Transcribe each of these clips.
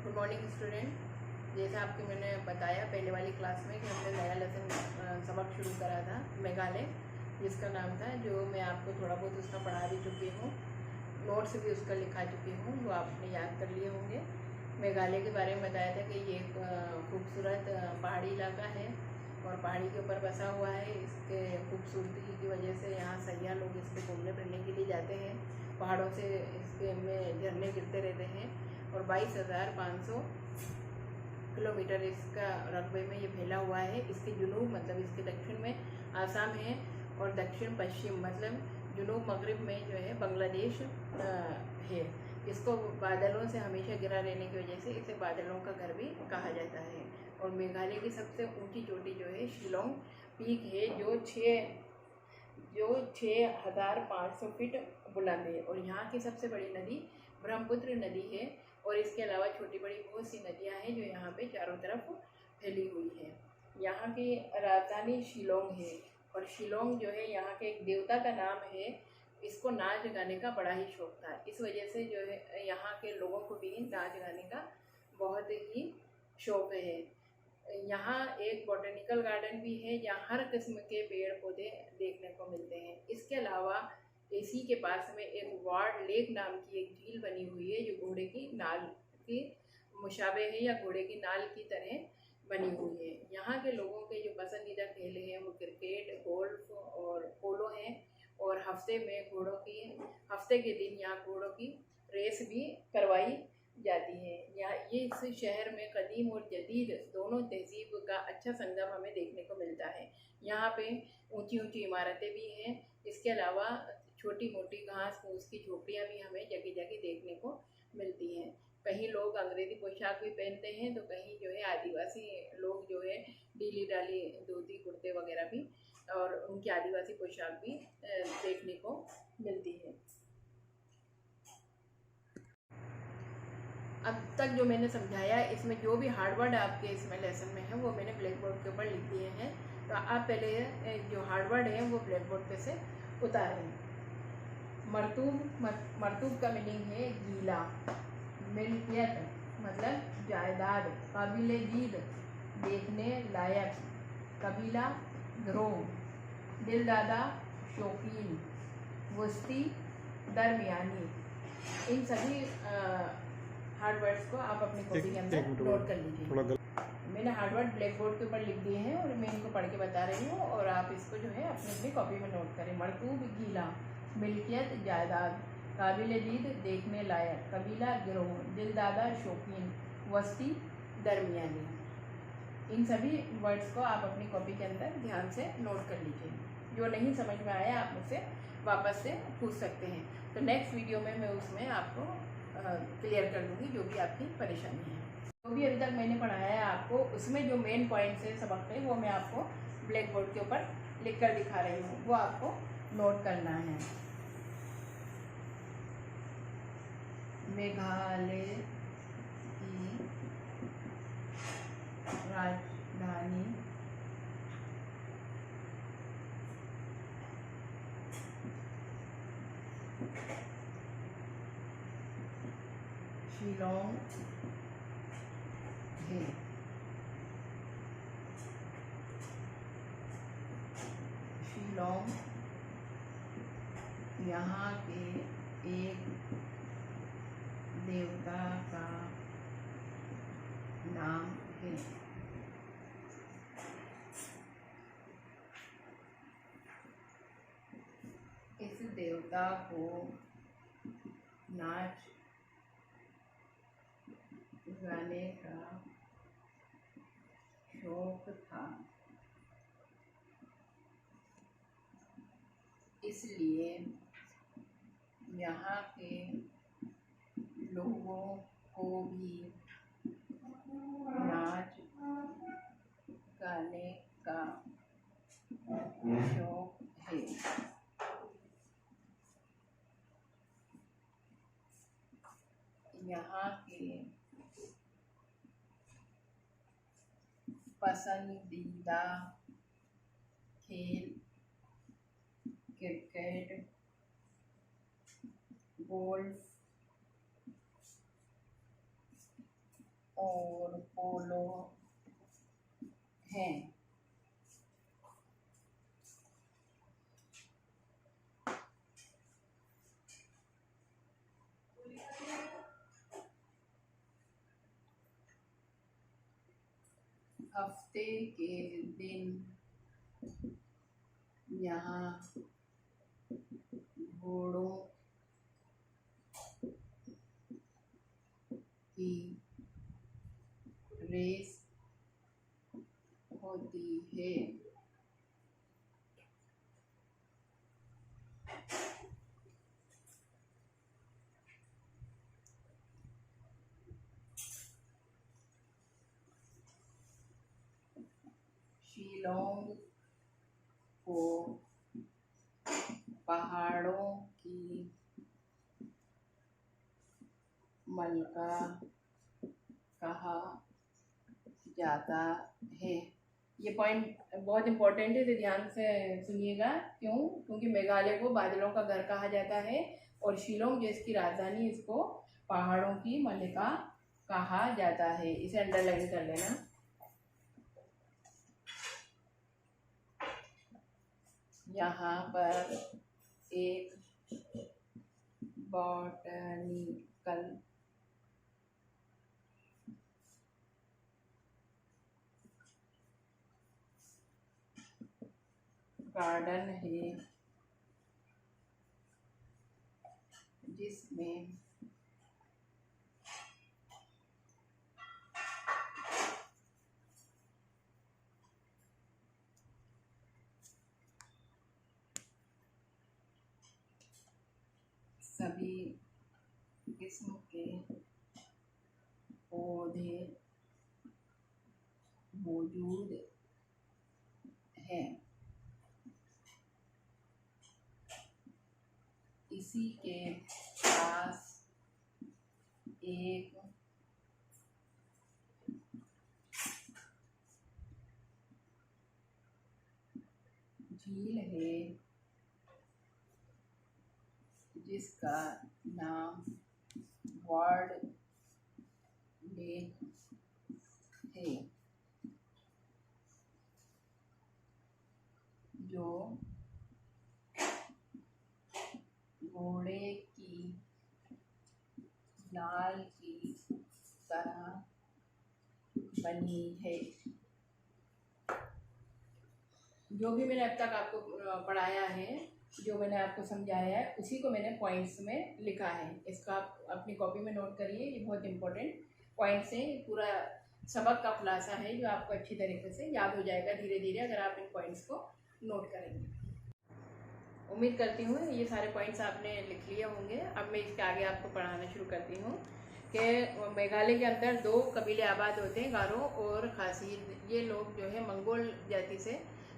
Good morning student. जैसा आपको मैंने बताया पहले वाली क्लास में कि हमने नया लेसन सबक शुरू करा था मेघालय, जिसका नाम था, जो मैं आपको थोड़ा बहुत उसका पढ़ा भी चुकी हूँ, नोट्स भी उसका लिखा चुकी हूँ, वो आपने याद कर लिए होंगे। मेघालय के बारे में बताया था कि ये एक खूबसूरत पहाड़ी इलाका है और पहाड़ी के ऊपर बसा हुआ है। इसके खूबसूरती की वजह से यहाँ सैयाह लोग इस पर घूमने फिरने के लिए जाते हैं। पहाड़ों से इसके में झरने गिरते रहते हैं और 22,500 किलोमीटर इसका रकबे में ये फैला हुआ है। इसके जुनूब मतलब इसके दक्षिण में आसाम है और दक्षिण पश्चिम मतलब जुनूब मगरिब में जो है बांग्लादेश है। इसको बादलों से हमेशा घिरा रहने की वजह से इसे बादलों का घर भी कहा जाता है। और मेघालय की सबसे ऊंची चोटी जो है शिलोंग पीक है, जो 6,500 फीट बुलंद है। और यहाँ की सबसे बड़ी नदी ब्रह्मपुत्र नदी है और इसके अलावा छोटी बड़ी बहुत सी नदियाँ हैं जो यहाँ पे चारों तरफ फैली हुई है। यहाँ की राजधानी शिलोंग है और शिलोंग जो है यहाँ के एक देवता का नाम है। इसको नाच गाने का बड़ा ही शौक था, इस वजह से जो है यहाँ के लोगों को भी नाच गाने का बहुत ही शौक है। यहाँ एक बॉटनिकल गार्डन भी है जहाँ हर किस्म के पेड़ पौधे देखने को मिलते हैं। इसके अलावा इसी के पास में एक वार्ड लेक नाम की एक झील बनी हुई है जो घोड़े की नाल की मुशाबे है या घोड़े की नाल की तरह बनी हुई है। यहाँ के लोगों के जो पसंदीदा खेल हैं वो क्रिकेट, गोल्फ और पोलो हैं। और हफ्ते के दिन यहाँ घोड़ों की रेस भी करवाई जाती है। यहाँ ये इस शहर में कदीम और जदीद दोनों तहजीब का अच्छा संगम हमें देखने को मिलता है। यहाँ पे ऊंची ऊंची इमारतें भी हैं। इसके अलावा छोटी मोटी घास फूस की झोपड़ियाँ भी हमें जगह जगह देखने को मिलती हैं। कहीं लोग अंग्रेज़ी पोशाक भी पहनते हैं तो कहीं जो है आदिवासी लोग जो है ढीली ढाली धोती कुर्ते वगैरह भी और उनकी आदिवासी पोशाक भी देखने को मिलती है। अब तक जो मैंने समझाया इसमें जो भी हार्डवर्ड आपके इसमें लेसन में है वो मैंने ब्लैक बोर्ड के ऊपर लिख दिए हैं। तो आप पहले जो हार्डवर्ड है वो ब्लैक बोर्ड पे से उतारें। मरतूब का मीनिंग है गीला, मिल्कियत मतलब जायदाद, काबिल दीद देखने लायक, कबीला गिरोह, दिलदादा शौकीन, वस्ती दरमियानी। इन सभी हार्ड वर्ड्स को आप अपनी कॉपी के अंदर नोट कर लीजिए। मैंने हार्ड वर्ड ब्लैक बोर्ड के ऊपर लिख दिए हैं और मैं इनको पढ़ के बता रही हूँ और आप इसको जो है अपनी अपनी कॉपी में नोट करें। मरतूब गीला, मिल्कियत जायदाद, काबिल दीद देखने लायक, कबीला गिरोह, दिलदादा शौकीन, वस्ती दरमियानी। इन सभी वर्ड्स को आप अपनी कॉपी के अंदर ध्यान से नोट कर लीजिए। जो नहीं समझ में आया आप मुझसे वापस से पूछ सकते हैं। तो नेक्स्ट वीडियो में मैं उसमें आपको क्लियर कर दूंगी जो भी आपकी परेशानी है। जो भी अभी तक मैंने पढ़ाया है आपको उसमें जो मेन पॉइंट्स है सबक पे वो मैं आपको ब्लैक बोर्ड के ऊपर लिख कर दिखा रही हूँ, वो आपको नोट करना है। मेघालय की राजधानी शिलोंग है। शिलोंग यहाँ के एक देवता का नाम है। इस देवता को नाच गाने का शौक था, इसलिए यहाँ के लोगों को भी नाच गाने का शौक है। यहाँ के पसंदीदा खेल क्रिकेट, गोल्फ, और पोलो हैं। हफ्ते के दिन यहाँ घोड़ों की रेस होती है। शिलोंग को पहाड़ों की मलका कहा जाता है। ये पॉइंट बहुत इम्पोर्टेंट है, तो ध्यान से सुनिएगा। क्यों? क्योंकि मेघालय को बादलों का घर कहा जाता है और शिलोंग जो इसकी राजधानी, इसको पहाड़ों की मलिका कहा जाता है। इसे अंडरलाइन कर लेना। यहाँ पर एक बॉटनिकल गार्डन है जिसमें सभी किस्म के पौधे मौजूद हैं। इसी के पास एक झील है जिसका नाम वार्ड लेक है, जो घोड़े की नाल की तरह बनी है। जो भी मैंने अब तक आपको पढ़ाया है, जो मैंने आपको समझाया है, उसी को मैंने पॉइंट्स में लिखा है। इसका आप अपनी कॉपी में नोट करिए। ये बहुत इंपॉर्टेंट पॉइंट्स हैं। पूरा सबक का खुलासा है जो आपको अच्छी तरीके से याद हो जाएगा धीरे धीरे, अगर आप इन पॉइंट्स को नोट करेंगे। उम्मीद करती हूँ ये सारे पॉइंट्स आपने लिख लिए होंगे। अब मैं इसके आगे आपको पढ़ाना शुरू करती हूँ कि मेघालय के अंदर 2 कबीले आबाद होते हैं, गारो और खासी। ये लोग जो है मंगोल जाति से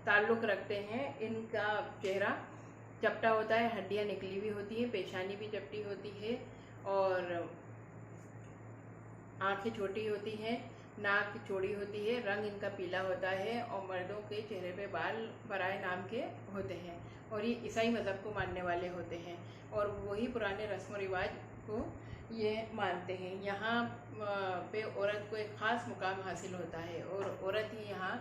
ताल्लुक़ रखते हैं। इनका चेहरा चपटा होता है, हड्डियाँ निकली हुई होती हैं, पेशानी भी चपटी होती है और आँखें छोटी होती हैं, नाक चौड़ी होती है, रंग इनका पीला होता है और मर्दों के चेहरे पे बाल बराए नाम के होते हैं और ये ईसाई मज़हब को मानने वाले होते हैं और वही पुराने रस्म व रिवाज को ये मानते हैं। यहाँ पे औरत को एक ख़ास मुकाम हासिल होता है और औरत ही यहाँ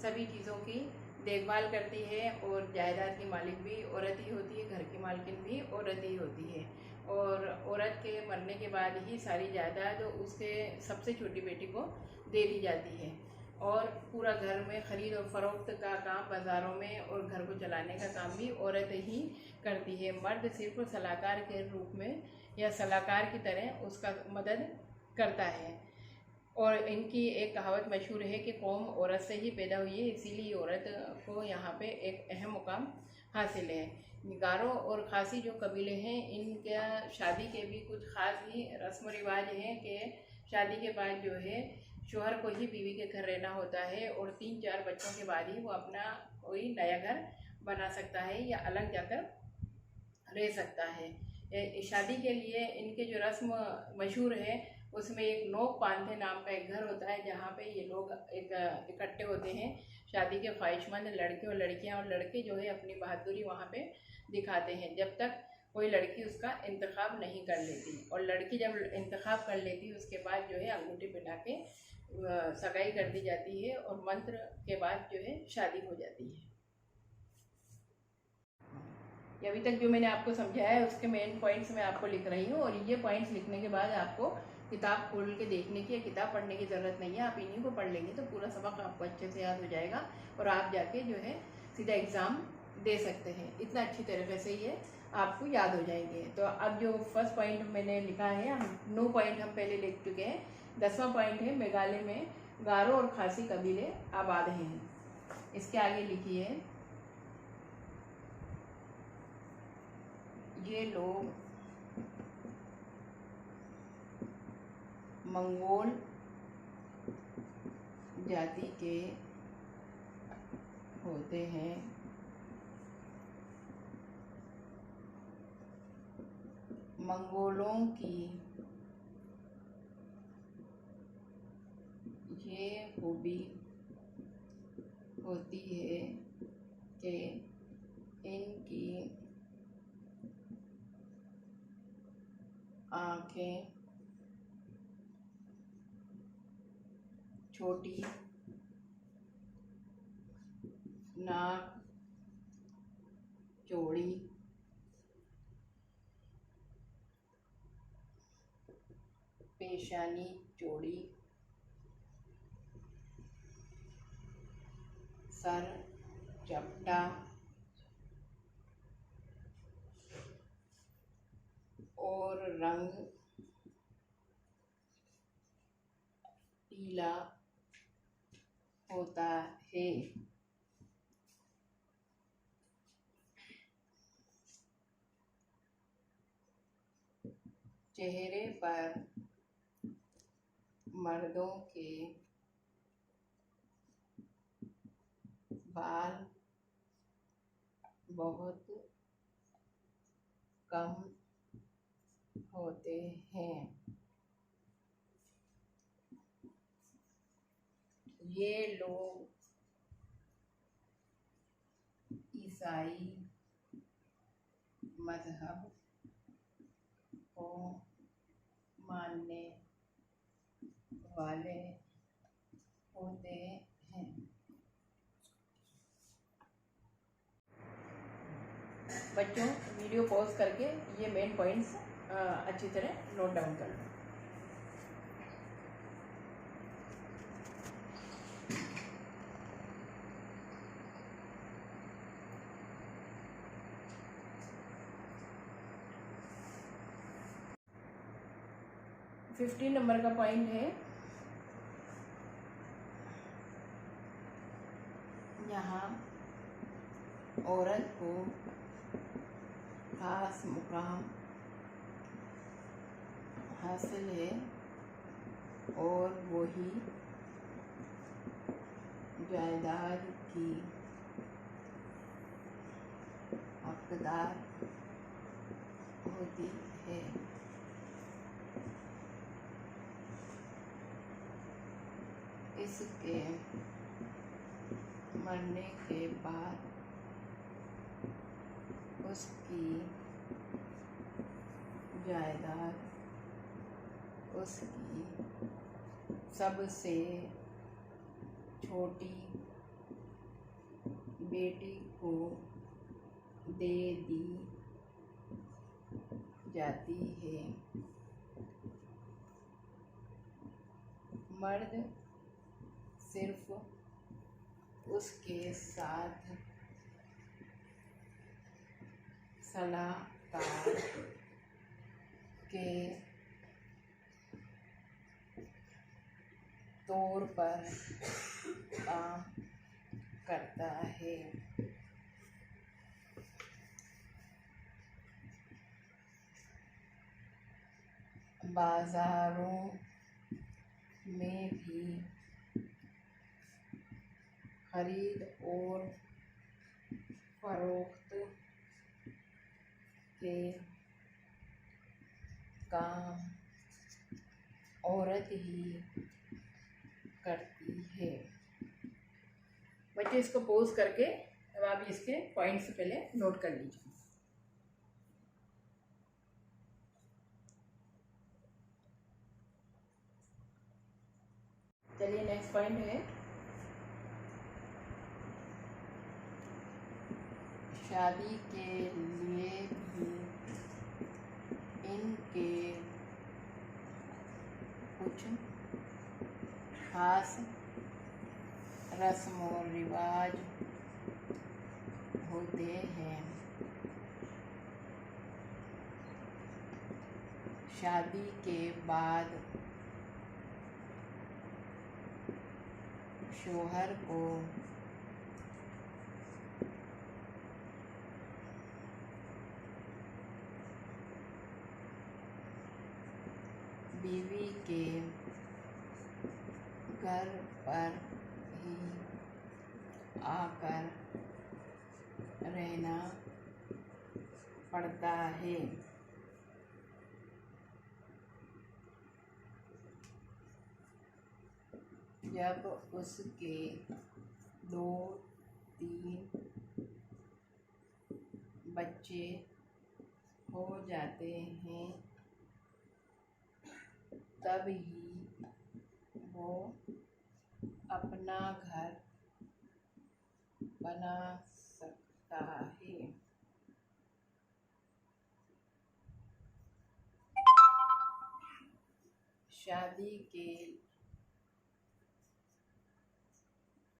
सभी चीज़ों की देखभाल करती है और जायदाद की मालिक भी औरत ही होती है, घर की मालकिन भी औरत ही होती है और औरत के मरने के बाद ही सारी जायदाद उसके सबसे छोटी बेटी को दे दी जाती है और पूरा घर में ख़रीद और फरोख्त का काम, बाज़ारों में और घर को चलाने का काम भी औरत ही करती है। मर्द सिर्फ सलाहकार के रूप में या सलाहकार की तरह उसका मदद करता है। और इनकी एक कहावत मशहूर है कि कौम औरत से ही पैदा हुई है, इसीलिए औरत को यहाँ पे एक अहम मुकाम हासिल है। गारो और खासी जो कबीले हैं, इनका शादी के भी कुछ ख़ास ही रस्म रिवाज हैं कि शादी के बाद जो है शोहर को ही बीवी के घर रहना होता है और 3-4 बच्चों के बाद ही वो अपना कोई नया घर बना सकता है या अलग जाकर रह सकता है। शादी के लिए इनके जो रस्म मशहूर है उसमें एक नोक पांथे नाम का एक घर होता है जहाँ पे ये लोग इकट्ठे होते हैं। शादी के ख्वाहिशमंद लड़के और लड़कियाँ और लड़के जो है अपनी बहादुरी वहाँ पे दिखाते हैं। जब तक कोई लड़की उसका इंतखाब नहीं कर लेती, और लड़की जब इंतखाब कर लेती है उसके बाद जो है अंगूठी पहना के सगाई कर दी जाती है, और मंत्र के बाद जो है शादी हो जाती है। ये अभी तक जो मैंने आपको समझाया है उसके मेन पॉइंट्स मैं आपको लिख रही हूँ, और ये पॉइंट्स लिखने के बाद आपको किताब खोल के देखने की या किताब पढ़ने की ज़रूरत नहीं है। आप इन्हीं को पढ़ लेंगे तो पूरा सबक आपको अच्छे से याद हो जाएगा, और आप जाके जो है सीधा एग्ज़ाम दे सकते हैं। इतना अच्छी तरीके से ये आपको याद हो जाएंगे। तो अब जो फर्स्ट पॉइंट मैंने लिखा है, हम 9 पॉइंट हम पहले लिख चुके हैं। 10वां पॉइंट है मेघालय में गारो और खासी कबीले आबाद हैं। इसके आगे लिखिए, ये लोग मंगोल जाति के होते हैं। मंगोलों की ये खूबी होती है कि इनकी आँखें छोटी, नाक चौड़ी, पेशानी चौड़ी, सर चपटा और रंग पीला होता है। चेहरे पर मर्दों के बाल बहुत कम होते हैं। ये लोग ईसाई मजहब को मानने वाले होते हैं। बच्चों, वीडियो पॉज करके ये मेन पॉइंट्स अच्छी तरह नोट डाउन कर लो। फिफ्टीन नंबर का पॉइंट है, यहाँ औरत को खास मुकाम हासिल है और वही जायदाद की हकदार होती है। इसके मरने के बाद उसकी जायदाद उसकी सबसे छोटी बेटी को दे दी जाती है। मर्द सिर्फ उसके साथ सलाहकार के तौर पर काम करता है। बाजारों में भी खरीद और फरोख्त के काम औरत ही करती है। बच्चे, इसको पोज करके अब आप इसके पॉइंट्स पहले नोट कर लीजिए। चलिए नेक्स्ट पॉइंट है, शादी के लिए भी इनके कुछ खास रस्म और रिवाज होते हैं। शादी के बाद शौहर को बीवी के घर पर ही आकर रहना पड़ता है। जब उसके 2-3 बच्चे हो जाते हैं तब ही वो अपना घर बना सकता है। शादी के